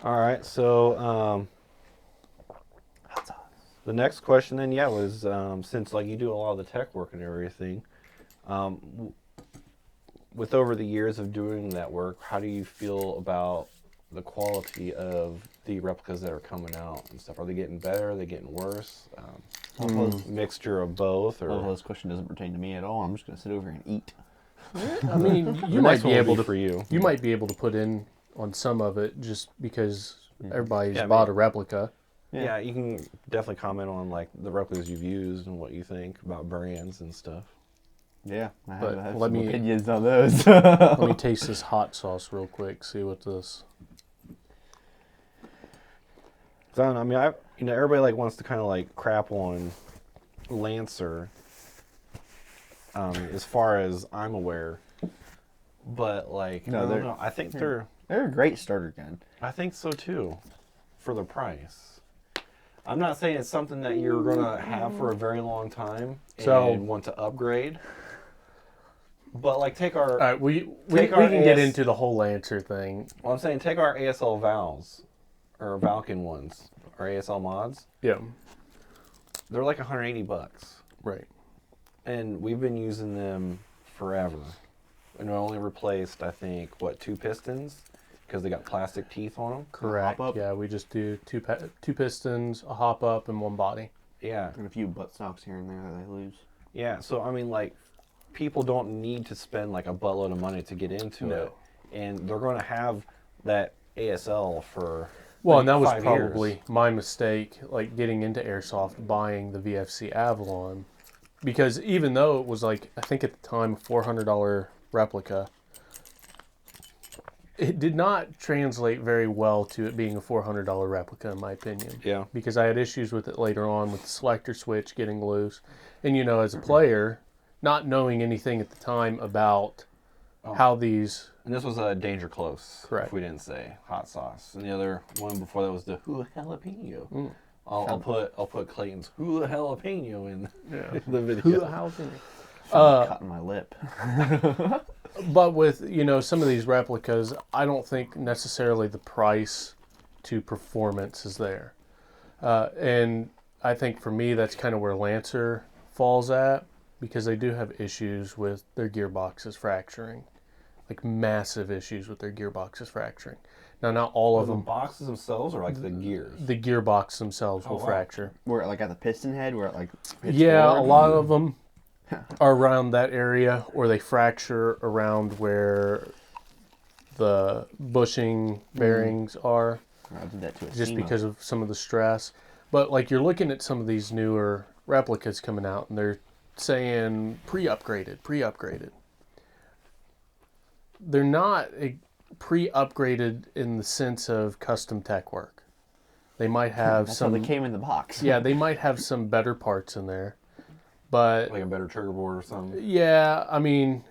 All right. So the next question then, yeah, was since like you do a lot of the tech work and everything, um, with over the years of doing that work, how do you feel about the quality of the replicas that are coming out and stuff? Are they getting better? Are they getting worse? Mixture of both, Well, or this question doesn't pertain to me at all. I'm just going to sit over here and eat. I mean, you the might next be one will able be to for you. you might be able to put in on some of it just because everybody's Yeah, I bought mean- a replica. Yeah, you can definitely comment on like the replicas you've used and what you think about brands and stuff. Yeah, I But have let some me- opinions on those. Let me taste this hot sauce real quick. See what this. So I don't know, I mean, everybody like wants to kind of like crap on Lancer, as far as I'm aware. But like, No, I they're- don't know. I think they're. They're a great starter gun. I think so too, for the price. I'm not saying it's something that you're gonna have for a very long time and So- want to upgrade. But like, take our. All right, we Take our can get AS into the whole Lancer thing. Well, I'm saying take our ASL Vals, or Valken ones, or ASL mods. Yeah, They're like $180, right. and we've been using them forever. And we only replaced, I think, what, 2 pistons, because they got plastic teeth on them. Correct. hop up? Yeah, we just do two pistons, a hop up, and one body. Yeah, And a few butt stocks here and there that I lose. yeah. So I mean, like, people don't need to spend like a buttload of money to get into No. it, and they're going to have that ASL for. Well, like, and that was 5 probably years. my mistake, like getting into airsoft, buying the VFC Avalon, because even though it was like I think at the time a $400 replica, it did not translate very well to it being a $400 replica, in my opinion. Yeah. Because I had issues with it later on with the selector switch getting loose, and you know, as a player, not knowing anything at the time about how these. And this was a Danger Close. Correct. If we didn't say hot sauce, and the other one before that was the Hula Jalapeno. Mm. I'll put Clayton's Hula Jalapeno in Yeah. the video. Cutting my lip. But with, you know, some of these replicas, I don't think necessarily the price to performance is there. And I think for me, that's kind of where Lancer falls at, because they do have issues with their gearboxes fracturing. Like massive issues with their gearboxes fracturing. Now, not all of The them. boxes themselves are like the gears. The gearbox themselves will wow. fracture. Where like at the piston head, where it like hits Yeah, forward. a lot of them are around that area, or they fracture around where the bushing bearings are, I did that to a just SEMA. because of some of the stress. But like you're looking at some of these newer replicas coming out, and they're saying pre-upgraded. They're not pre-upgraded in the sense of custom tech work. They might have That's some. how they came in the box. Yeah, they might have some better parts in there, but Like a better trigger board or something. yeah, I mean,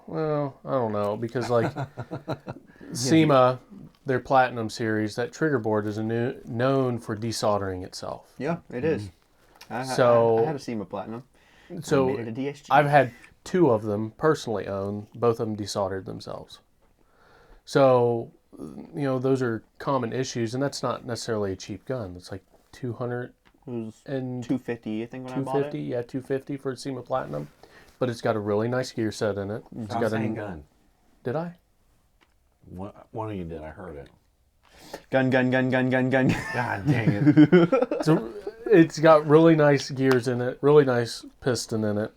well, I don't know, because like SEMA, their Platinum series, that trigger board is known for desoldering itself. Yeah, it is. So- I had a SEMA Platinum. So I made it a DSG. I've had 2 of them personally own. Both of them desoldered themselves. So, you know, those are common issues, and that's not necessarily a cheap gun. It's like 200 It was and 250, I think, when I bought it. 250, yeah, 250 for a SEMA Platinum. But it's got a really nice gear set in it. It's I'm got saying gun. Did I? One of you did. I heard it. Gun. God dang it. It's got really nice gears in it, really nice piston in it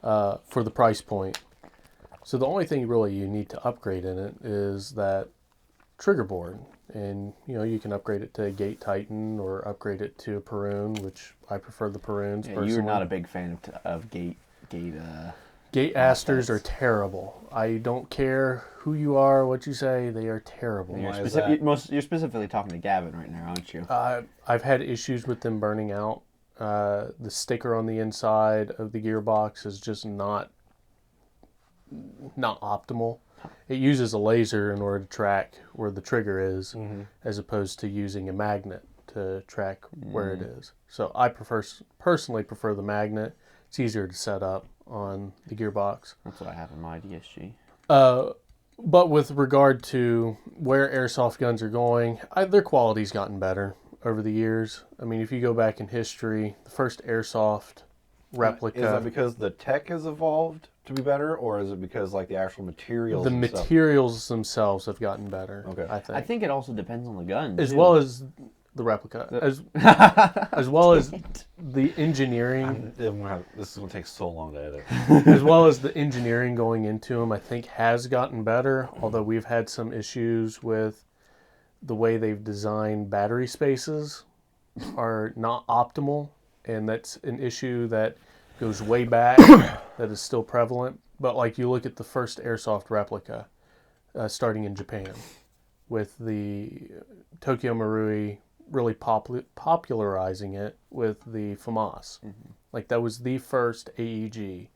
for the price point. So the only thing really you need to upgrade in it is that trigger board. And, you know, you can upgrade it to a Gate Titan or upgrade it to a Perun, which I prefer the Peruns Yeah, personally. you're not a big fan of Gate. Gate Asters are terrible. I don't care who you are, what you say, they are terrible. Why is that? You're specifically talking to Gavin right now, aren't you? I've had issues with them burning out. The sticker on the inside of the gearbox is just not optimal. It uses a laser in order to track where the trigger is, as opposed to using a magnet to track where it is. So I personally prefer the magnet. It's easier to set up on the gearbox. That's what I have in my DSG. But with regard to where airsoft guns are going, their quality's gotten better over the years. I mean, if you go back in history, the first airsoft replica, Is that because the tech has evolved to be better, or is it because like the actual materials? the and stuff? materials themselves have gotten better. Okay. I I think, think it also depends on the gun, as too. well as the replica, as well as the engineering, This is gonna take so long to edit. as well as the engineering going into them. I think has gotten better. Although we've had some issues with the way they've designed battery spaces are not optimal, and that's an issue that goes way back that is still prevalent. But like you look at the first airsoft replica starting in Japan with the Tokyo Marui really popularizing it with the FAMAS. Like that was the first AEG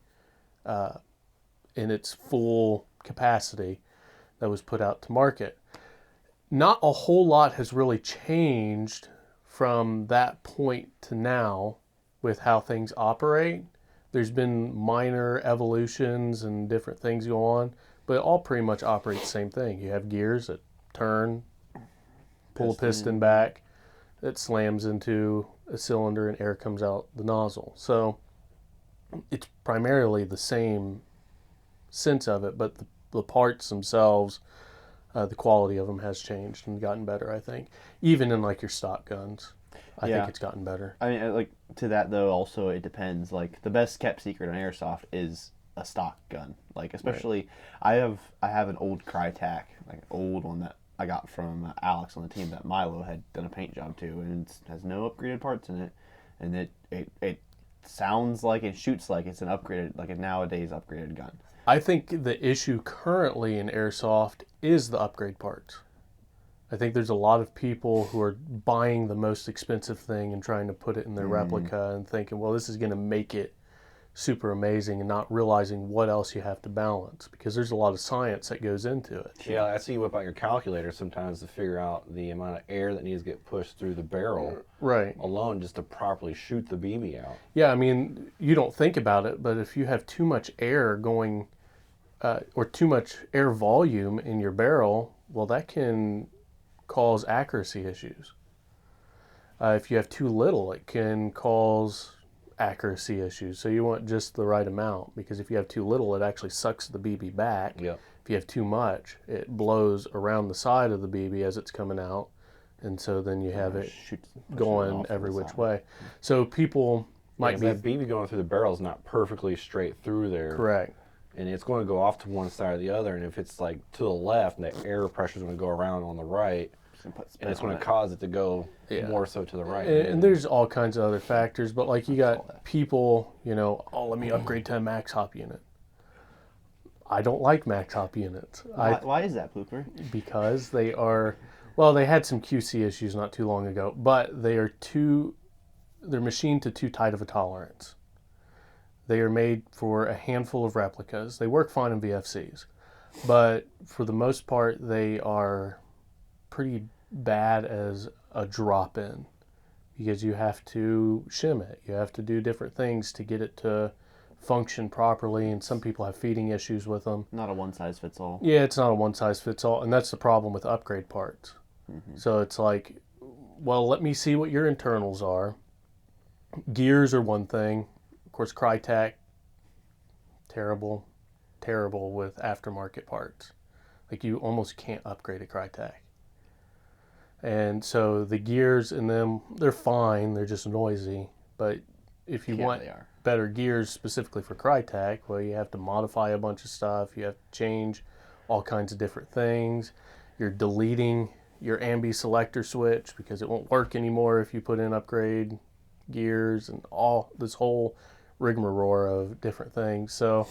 in its full capacity that was put out to market. Not a whole lot has really changed from that point to now with how things operate. There's been minor evolutions and different things go on, but it all pretty much operate the same thing. You have gears that turn, pull a piston back, that slams into a cylinder and air comes out the nozzle. So it's primarily the same sense of it, but the parts themselves, the quality of them has changed and gotten better, I think. Even in like your stock guns, I Yeah. think it's gotten better. I mean, like, to that, though, also, it depends. Like, the best kept secret on airsoft is a stock gun. Like, especially, I have an old Crytac, like, an old one that I got from Alex on the team that Milo had done a paint job to, and it has no upgraded parts in it. And it sounds like, it shoots like it's an upgraded, like a nowadays upgraded gun. I think the issue currently in airsoft is the upgrade parts. I think there's a lot of people who are buying the most expensive thing and trying to put it in their replica and thinking, well, this is going to make it super amazing, and not realizing what else you have to balance, because there's a lot of science that goes into it. Yeah, I see you whip out your calculator sometimes to figure out the amount of air that needs to get pushed through the barrel Right. alone just to properly shoot the BB out. Yeah, I mean, you don't think about it, but if you have too much air going, or too much air volume in your barrel, well, that can cause accuracy issues. If you have too little, it can cause accuracy issues. So you want just the right amount, because if you have too little, it actually sucks the BB back. Yep. If you have too much, it blows around the side of the BB as it's coming out, and so then you have it going every which way. So people might be that BB going through the barrel is not perfectly straight through there. correct. And it's going to go off to one side or the other. And if it's like to the left, the air pressure is going to go around on the right, and it's going to cause it to go more so to the right. And there's all kinds of other factors, but like you got people, oh, let me upgrade to a max hop unit. I don't like max hop units. Why is that, Blooper? Because they are, well, they had some QC issues not too long ago, but they're machined to too tight of a tolerance. They are made for a handful of replicas. They work fine in VFCs, but for the most part, they are pretty bad as a drop-in, because you have to shim it. You have to do different things to get it to function properly, and some people have feeding issues with them. Not a one-size-fits-all. Yeah, it's not a one-size-fits-all, and that's the problem with upgrade parts. So it's like, well, let me see what your internals are. Gears are one thing. Of course, Crytac, terrible with aftermarket parts. Like, you almost can't upgrade a Crytac. And so the gears in them, they're fine, they're just noisy. But if you want better gears specifically for Crytac, well, you have to modify a bunch of stuff. You have to change all kinds of different things. You're deleting your ambi selector switch because it won't work anymore if you put in upgrade gears and all this whole rigmarole of different things. So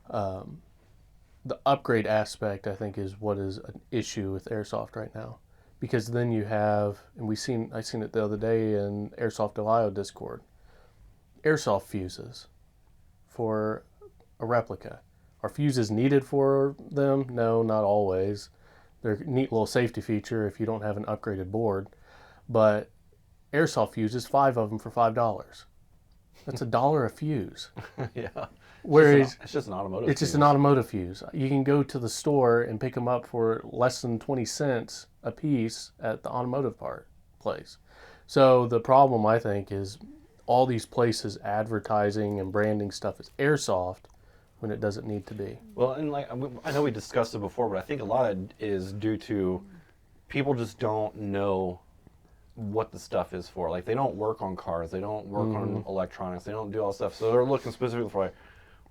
the upgrade aspect, I think, is what is an issue with airsoft right now, because then you have, and I seen it the other day in Airsoft Ohio Discord, airsoft fuses for a replica. Are fuses needed for them? No, not always. They're a neat little safety feature if you don't have an upgraded board, but airsoft fuses, 5 of them for $5. That's $1 a fuse. Yeah. Whereas It's just an automotive. it's just fuse. an automotive fuse. You can go to the store and pick them up for less than 20 cents a piece at the automotive part place. So the problem, I think, is all these places advertising and branding stuff as airsoft when it doesn't need to be. Well, and like I know we discussed it before, but I think a lot of it is due to people just don't know what the stuff is for. Like they don't work on cars, they don't work on electronics, they don't do all that stuff. So they're looking specifically for like,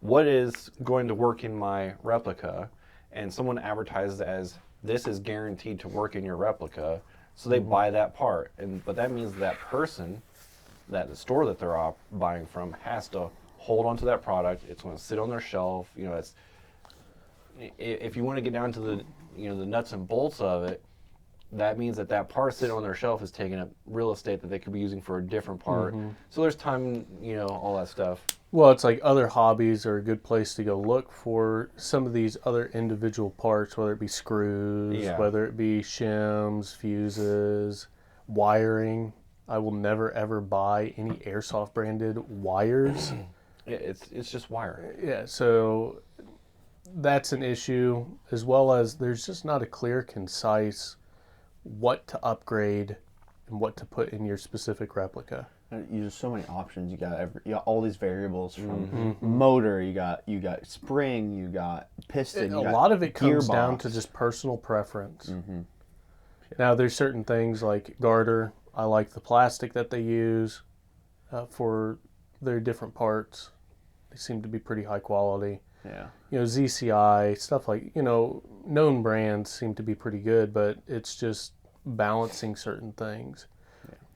what is going to work in my replica, and someone advertises as this is guaranteed to work in your replica, so they buy that part. But that means that person, that the store that they're buying from, has to hold on to that product. It's going to sit on their shelf. You know, it's if you want to get down to the the nuts and bolts of it, that means that part sitting on their shelf is taking up real estate that they could be using for a different part. So there's time, all that stuff. Well, it's like other hobbies are a good place to go look for some of these other individual parts, whether it be screws, whether it be shims, fuses, wiring. I will never ever buy any airsoft branded wires. It's just wire. Yeah, so that's an issue, as well as there's just not a clear, concise what to upgrade and what to put in your specific replica. There's so many options. You got all these variables from motor. You got spring. You got piston. A lot of it comes down to just personal preference. Now, there's certain things like garter. I like the plastic that they use for their different parts. They seem to be pretty high quality. Yeah. ZCI, stuff like, known brands seem to be pretty good, but it's just balancing certain things.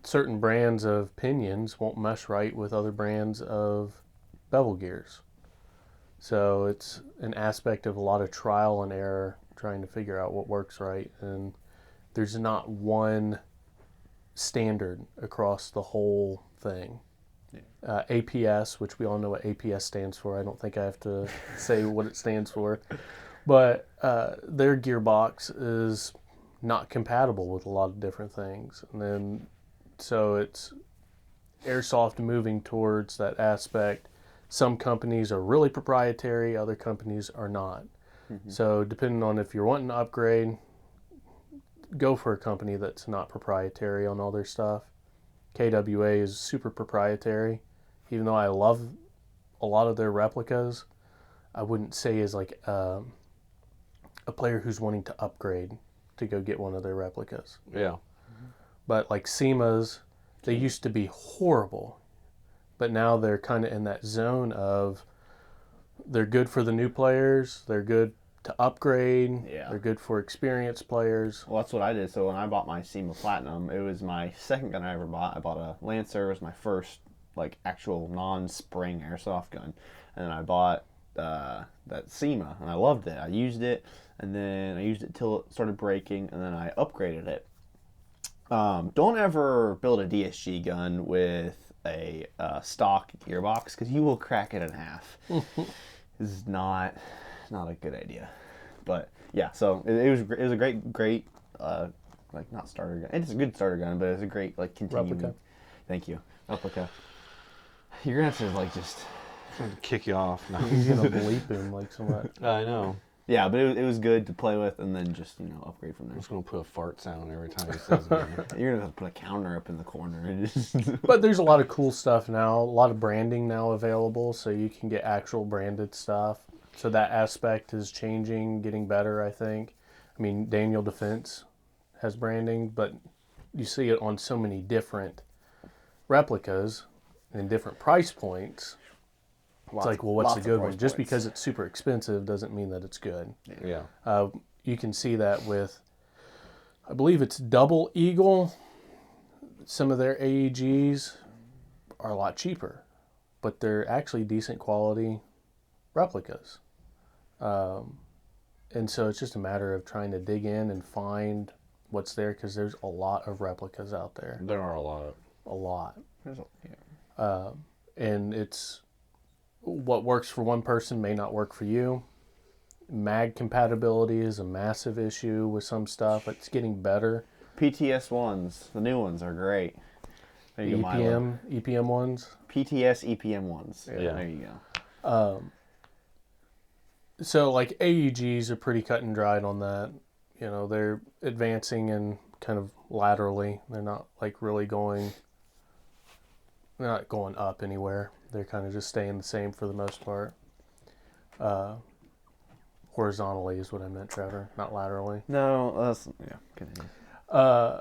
Certain brands of pinions won't mesh right with other brands of bevel gears. So it's an aspect of a lot of trial and error trying to figure out what works right. And there's not one standard across the whole thing. APS, which we all know what APS stands for. I don't think I have to say what it stands for. But their gearbox is not compatible with a lot of different things. And then so it's airsoft moving towards that aspect. Some companies are really proprietary, other companies are not. So depending on if you're wanting to upgrade, go for a company that's not proprietary on all their stuff. KWA is super proprietary. Even though I love a lot of their replicas, I wouldn't say is like a player who's wanting to upgrade to go get one of their replicas. Yeah. But like SEMA's, they used to be horrible, but now they're kind of in that zone of they're good for the new players, they're good to upgrade, they're good for experienced players. Well, that's what I did. So when I bought my SEMA Platinum, it was my second gun I ever bought. I bought a Lancer. It was my first like actual non-spring airsoft gun, and then I bought that SEMA, and I loved it. I used it, and then I used it till it started breaking, and then I upgraded it. Don't ever build a DSG gun with a stock gearbox because you will crack it in half. This is not a good idea. But yeah, so it was a great like not starter gun. It's a good starter gun, but it's a great like continuing. Replica. Thank you, replica. You're gonna have to like just kick you off. No. He's gonna bleep him like so much. I know. Yeah, but it was good to play with, and then just upgrade from there. I'm just gonna put a fart sound every time he says it. You're gonna have to put a counter up in the corner. But there's a lot of cool stuff now, a lot of branding now available, so you can get actual branded stuff. So that aspect is changing, getting better, I think. I mean, Daniel Defense has branding, but you see it on so many different replicas and different price points. It's like, well, what's the good one? Just because it's super expensive doesn't mean that it's good. Yeah. You can see that with, I believe it's Double Eagle. Some of their AEGs are a lot cheaper, but they're actually decent quality replicas. And so it's just a matter of trying to dig in and find what's there, because there's a lot of replicas out there. There are a lot. A lot. And it's what works for one person may not work for you. Mag compatibility is a massive issue with some stuff. It's getting better. PTS ones, the new ones are great. There you go, Milo. EPM ones. PTS EPM ones. Yeah. There you go. So like AEGs are pretty cut and dried on that. You know, they're advancing and kind of laterally. They're not like really going. They're not going up anywhere. They're kind of just staying the same for the most part. Horizontally is what I meant, Trevor, not laterally. No, that's yeah. Continue. I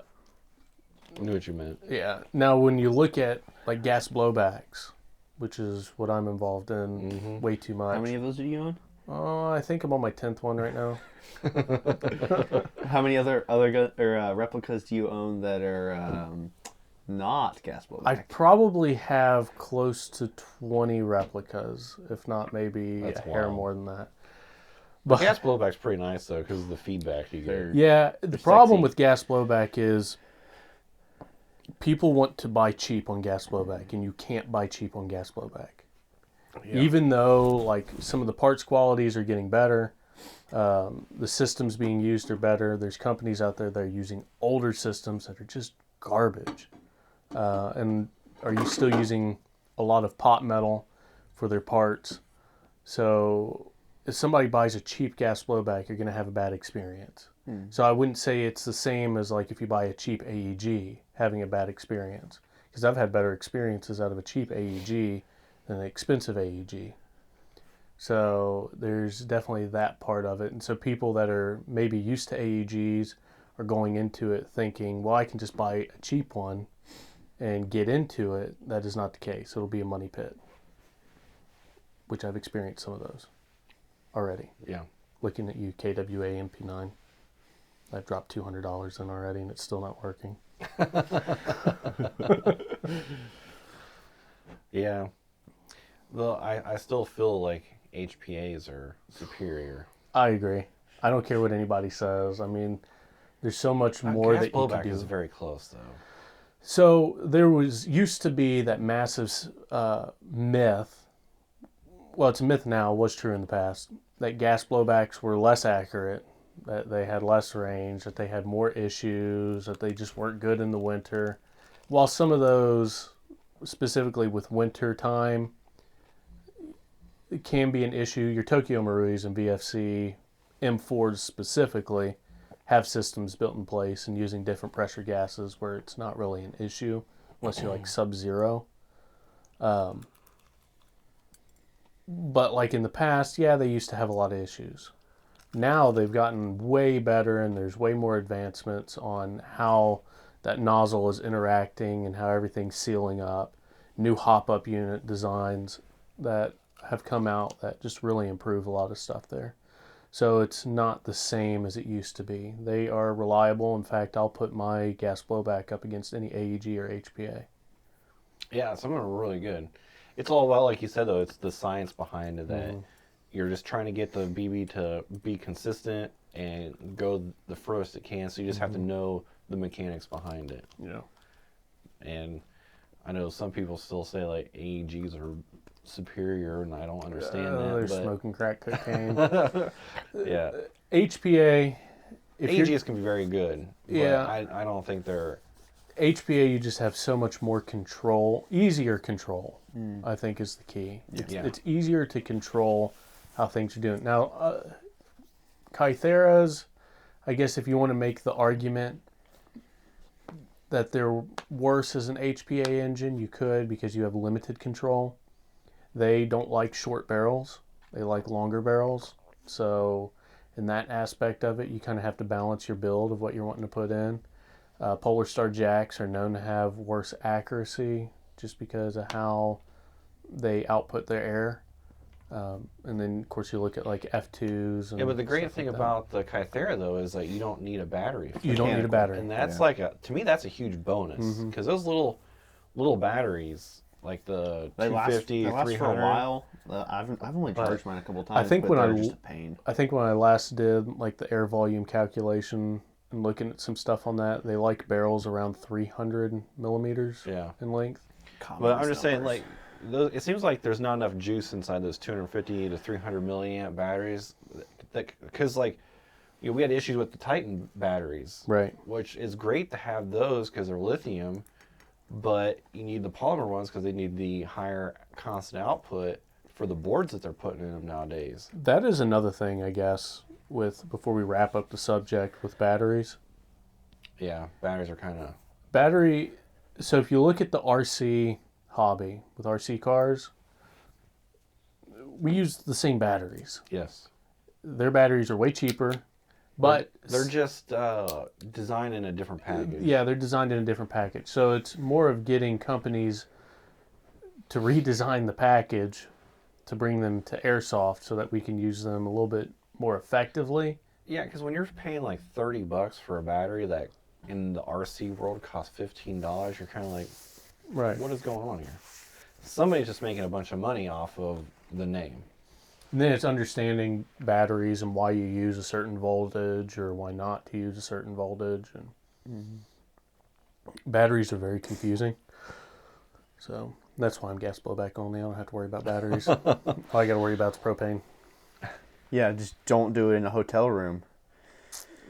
knew what you meant. Yeah. Now, when you look at like gas blowbacks, which is what I'm involved in, way too much. How many of those do you own? Oh, I think I'm on my 10th one right now. How many other replicas do you own that are not gas blowback? I probably have close to 20 replicas, if not maybe That's a hair wild. more than that. But gas blowback's pretty nice though, because of the feedback you get. Yeah, the problem sexy. with gas blowback is people want to buy cheap on gas blowback, and you can't buy cheap on gas blowback. Yeah. Even though like some of the parts qualities are getting better, the systems being used are better. There's companies out there that are using older systems that are just garbage, and are you still using a lot of pot metal for their parts. So if somebody buys a cheap gas blowback, you're going to have a bad experience. So I wouldn't say it's the same as like if you buy a cheap AEG having a bad experience, because I've had better experiences out of a cheap AEG than an expensive AEG. So there's definitely that part of it. And so people that are maybe used to AEGs are going into it thinking, well, I can just buy a cheap one and get into it. That is not the case. It'll be a money pit, which I've experienced some of those already. Yeah. Looking at you, KWA MP9. I've dropped $200 in already and it's still not working. Yeah. Well, I still feel like HPAs are superior. I agree. I don't care what anybody says. I mean, there's so much more gas that you can blowback do. is very close though. So there used to be that massive myth. Well, it's a myth now. It was true in the past that gas blowbacks were less accurate, that they had less range, that they had more issues, that they just weren't good in the winter. While some of those, specifically with winter time, it can be an issue. Your Tokyo Maruis and VFC M4s specifically have systems built in place and using different pressure gases where it's not really an issue unless you're like sub-zero. But like in the past, yeah, they used to have a lot of issues. Now they've gotten way better and there's way more advancements on how that nozzle is interacting and how everything's sealing up. New hop-up unit designs that have come out that just really improve a lot of stuff there. So it's not the same as it used to be. They are reliable. In fact, I'll put my gas blowback up against any AEG or HPA. Yeah, some of them are really good. It's all about, like you said, though, it's the science behind it that you're just trying to get the BB to be consistent and go the furthest it can. So you just have to know the mechanics behind it. Yeah. And I know some people still say like AEGs are superior, and I don't understand that. They're But smoking crack cocaine. yeah, HPA, if you're AEGs can be very good. But Yeah. I don't think they're. HPA, you just have so much more control, easier control, I think is the key. Yeah. It's easier to control how things are doing. Now, Kytheras, I guess if you want to make the argument that they're worse as an HPA engine, you could because you have limited control. They don't like short barrels. They like longer barrels. So in that aspect of it, you kind of have to balance your build of what you're wanting to put in. Polar Star jacks are known to have worse accuracy just because of how they output their air. And then, of course, you look at like F2s. And Yeah, but the great stuff thing like that. about the Kythera though is that you don't need a battery. You don't need a battery. And that's Yeah. like to me that's a huge bonus because those little batteries like the They last 250, for a 300. while. I've only charged mine a couple times. think but when they're I- just a pain. I think when I last did like the air volume calculation and looking at some stuff on that, they like barrels around 300 millimeters Yeah. in length. But I'm just saying, like, it seems like there's not enough juice inside those 250 to 300 milliamp batteries. Because, like, we had issues with the Titan batteries, Right. which is great to have those because they're lithium, but you need the polymer ones because they need the higher constant output for the boards that they're putting in them nowadays. That is another thing, I guess, before we wrap up the subject with batteries. Yeah, batteries are kind of. Battery, so if you look at the RC hobby with RC cars, we use the same batteries. Yes. Their batteries are way cheaper, but they're just designed in a different package. yeah, they're designed in a different package. So it's more of getting companies to redesign the package to bring them to airsoft so that we can use them a little bit more effectively. Yeah, because when you're paying like $30 for a battery that in the RC world costs $15, you're kind of like, Right. what is going on here? Somebody's just making a bunch of money off of the name. And then it's understanding batteries and why you use a certain voltage or why not to use a certain voltage. And batteries are very confusing. So that's why I'm gas blowback only. I don't have to worry about batteries. All I got to worry about is propane. Yeah, just don't do it in a hotel room.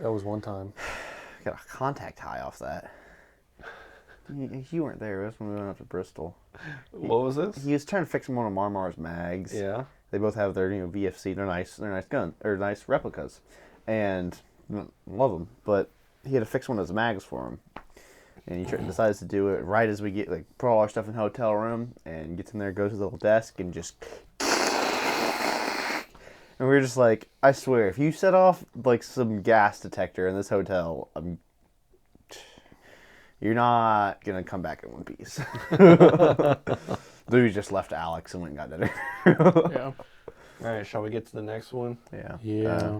That was one time. Got a contact high off that. You weren't there. That's when we went up to Bristol. What was this? He was trying to fix one of Marmar's mags. Yeah. They both have their VFC. They're nice gun or nice replicas, and love them. But he had to fix one of his mags for him, and he decides to do it right as we get put all our stuff in the hotel room, and gets in there, goes to the little desk, and just. And we were just like, I swear, if you set off some gas detector in this hotel, you're not gonna come back in one piece. Dude just left Alex and went and got dinner. Yeah. All right, shall we get to the next one? Yeah.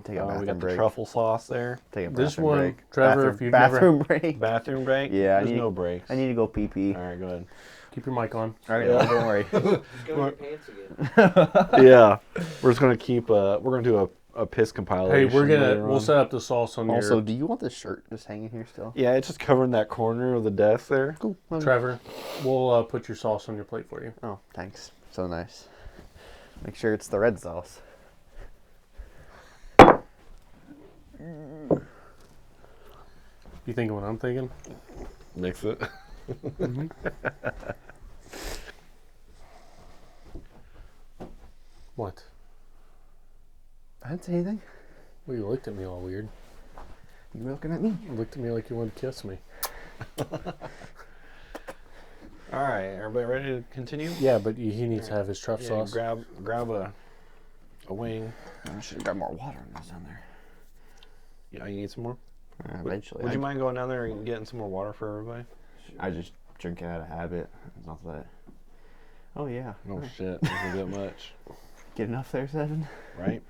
Take a We bathroom got break. the truffle sauce there. Take a This bathroom one, break. Trevor, if you've never- bathroom break. Bathroom break? Yeah, There's no breaks. I need to go pee pee. All right, go ahead. Keep your mic on. All right, Yeah. don't worry. Just go in your pants again. Yeah. We're just going to keep, we're going to do a piss compilation. Hey, later we'll on. set up the sauce on Also, your... do you want this shirt just hanging here still? Yeah, it's just covering that corner of the desk there. Cool. Trevor, we'll put your sauce on your plate for you. Oh, thanks. So nice. Make sure it's the red sauce. You thinking what I'm thinking? Mix it. What? I didn't say anything. Well, you looked at me all weird. You were looking at me. You looked at me like you wanted to kiss me. All right, everybody ready to continue? Yeah, but he needs to have his truff Yeah, sauce. grab a wing. I should have got more water in this down there. Yeah, you need some more? Eventually. Would you mind going down there and getting some more water for everybody? I just drink it out of habit. It's not that. Oh, yeah. Oh, shit. That's a bit much. Get enough there, Seven? Right?